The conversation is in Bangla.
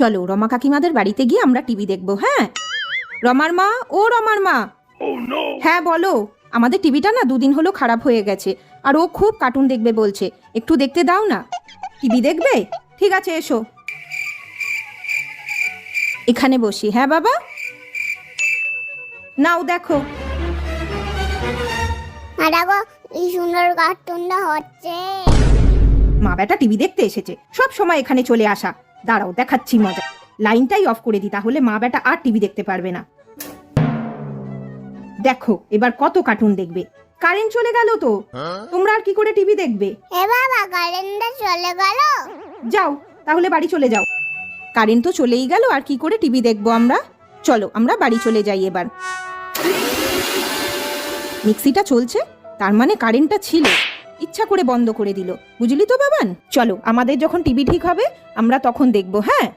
চলো রমা কাকিমাদের বাড়িতে গিয়ে আমরা টিভি দেখবো। হ্যাঁ রমার মা, ও রমার মা। হ্যাঁ বলো, আমাদের টিভিটা না 2 দিন হলো খারাপ হয়ে গেছে, আর ও খুব কার্টুন দেখবে বলছে, একটু দেখতে দাও না। টিভি দেখবে? ঠিক আছে এসো, এখানে বসি। হ্যাঁ বাবা, নাও দেখো। দেখো এই সুন্দর কার্টুনটা হচ্ছে। মা বেটা টিভি দেখতে এসেছে, সব সময় এখানে চলে আসা। দাঁড়াও দেখাচ্ছি মজা। লাইনটাই অফ করে দিই, তাহলে মা বেটা আর টিভি দেখতে পারবে না। দেখো এবার কত কার্টুন দেখবে। কারেন্ট চলে গেল তো, তোমরা আর কি করে টিভি দেখবে? এ বাবা, কারেন্টটা চলে গেল। যাও তাহলে বাড়ি চলে যাও। কারেন্ট তো চলেই গেল, আর কি করে টিভি দেখবো আমরা? চলো আমরা বাড়ি চলে যাই এবার। মিক্সিটা চলছে, তার মানে কারেন্টটা ছিল, ইচ্ছা করে বন্ধ করে দিল, বুঝলি তো বাবান। চলো আমাদের যখন টিভি ঠিক হবে আমরা তখন দেখবো। হ্যাঁ।